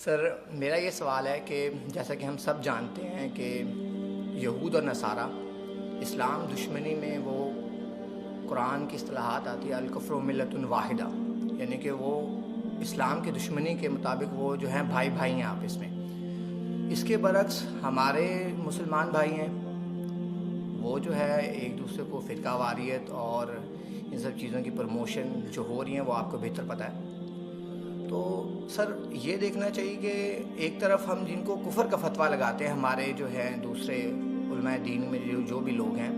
سر میرا یہ سوال ہے کہ جیسا کہ ہم سب جانتے ہیں کہ یہود اور نصارہ اسلام دشمنی میں وہ قرآن کی اصطلاحات آتی ہے الکفر ملت واحدہ، یعنی کہ وہ اسلام کی دشمنی کے مطابق وہ جو ہیں بھائی بھائی ہیں آپس میں۔ اس کے برعکس ہمارے مسلمان بھائی ہیں، وہ جو ہے ایک دوسرے کو فرقہ واریت اور ان سب چیزوں کی پروموشن جو ہو رہی ہیں وہ آپ کو بہتر پتہ ہے۔ تو سر یہ دیکھنا چاہیے کہ ایک طرف ہم جن کو کفر کا فتویٰ لگاتے ہیں، ہمارے جو ہیں دوسرے علماء دین میں جو بھی لوگ ہیں،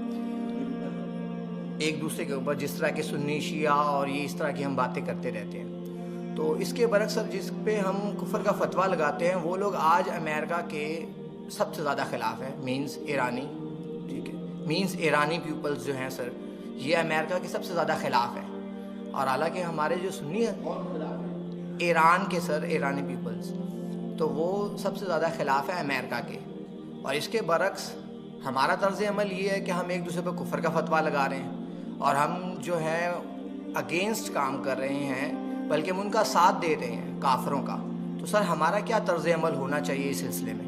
ایک دوسرے کے اوپر جس طرح کے سنی شیعہ اور یہ اس طرح کی ہم باتیں کرتے رہتے ہیں، تو اس کے برعکس سر جس پہ ہم کفر کا فتویٰ لگاتے ہیں وہ لوگ آج امریکہ کے سب سے زیادہ خلاف ہیں، مینز ایرانی، ٹھیک ہے، مینز ایرانی پیپلز جو ہیں سر، یہ امریکہ کے سب سے زیادہ خلاف ہیں۔ اور حالانکہ ہمارے جو سنی ایران کے سر، ایرانی پیپلز، تو وہ سب سے زیادہ خلاف ہے امریکہ کے۔ اور اس کے برعکس ہمارا طرز عمل یہ ہے کہ ہم ایک دوسرے پہ کفر کا فتویٰ لگا رہے ہیں اور ہم جو ہے اگینسٹ کام کر رہے ہیں، بلکہ ہم ان کا ساتھ دے رہے ہیں کافروں کا۔ تو سر ہمارا کیا طرز عمل ہونا چاہیے اس سلسلے میں؟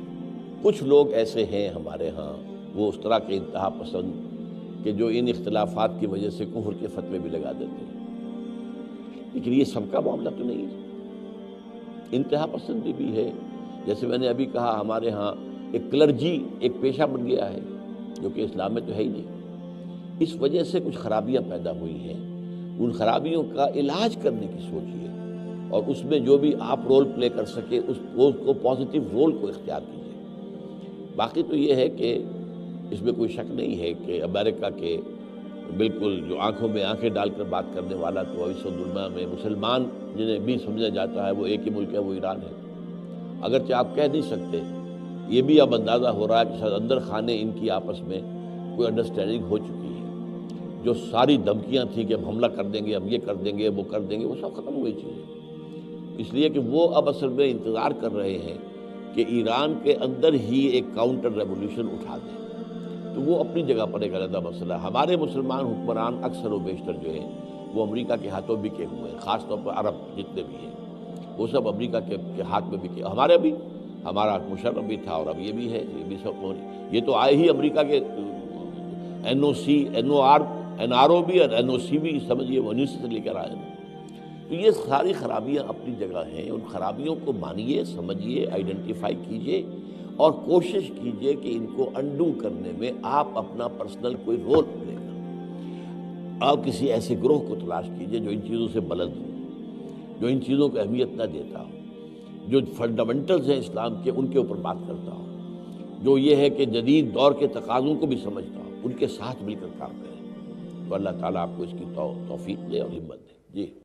کچھ لوگ ایسے ہیں ہمارے ہاں، وہ اس طرح کے انتہا پسند کہ جو ان اختلافات کی وجہ سے کفر کے فتوے بھی لگا دیتے ہیں، لیکن یہ سب کا معاملہ تو نہیں ہے۔ انتہا پسندی بھی ہے، جیسے میں نے ابھی کہا، ہمارے ہاں ایک کلرجی ایک پیشہ بن گیا ہے جو کہ اسلام میں تو ہے ہی نہیں۔ اس وجہ سے کچھ خرابیاں پیدا ہوئی ہیں، ان خرابیوں کا علاج کرنے کی سوچیے اور اس میں جو بھی آپ رول پلے کر سکے اس کو پازیٹیو رول کو اختیار کیجیے۔ باقی تو یہ ہے کہ اس میں کوئی شک نہیں ہے کہ امریکہ کے بالکل جو آنکھوں میں آنکھیں ڈال کر بات کرنے والا تو اس دنیا میں مسلمان جنہیں بھی سمجھا جاتا ہے وہ ایک ہی ملک ہے، وہ ایران ہے۔ اگرچہ آپ کہہ نہیں سکتے، یہ بھی اب اندازہ ہو رہا ہے کہ شاید اندر خانے ان کی آپس میں کوئی انڈرسٹینڈنگ ہو چکی ہے۔ جو ساری دھمکیاں تھیں کہ ہم حملہ کر دیں گے، ہم یہ کر دیں گے، وہ کر دیں گے، وہ سب ختم ہوئی چیزیں، اس لیے کہ وہ اب اصل میں انتظار کر رہے ہیں کہ ایران کے اندر ہی ایک کاؤنٹر ریولیوشن اٹھا دیں۔ تو وہ اپنی جگہ پر ایک علیحدہ مسئلہ ہے۔ ہمارے مسلمان حکمران اکثر و بیشتر جو ہیں وہ امریکہ کے ہاتھوں بکے ہوئے ہیں، خاص طور پر عرب جتنے بھی ہیں وہ سب امریکہ کے ہاتھ میں بکے۔ ہمارے بھی، ہمارا مشرف بھی تھا اور اب یہ بھی ہے، یہ بھی سب، یہ تو آئے ہی امریکہ کے این او سی، این آر او بھی اور این او سی بھی، سمجھیے وہ انہیں سے لے کر آئے ہیں۔ تو یہ ساری خرابیاں اپنی جگہ ہیں، ان خرابیوں کو مانیے، سمجھیے، آئیڈینٹیفائی کیجیے اور کوشش کیجیے کہ ان کو انڈو کرنے میں آپ اپنا پرسنل کوئی رول پلے کریں۔ آپ کسی ایسے گروہ کو تلاش کیجیے جو ان چیزوں سے بلند ہو، جو ان چیزوں کو اہمیت نہ دیتا ہو، جو فنڈامنٹلز ہیں اسلام کے ان کے اوپر بات کرتا ہو، جو یہ ہے کہ جدید دور کے تقاضوں کو بھی سمجھتا ہو، ان کے ساتھ مل کر کام کریں۔ تو اللہ تعالیٰ آپ کو اس کی توفیق دے اور ہمت دے۔ جی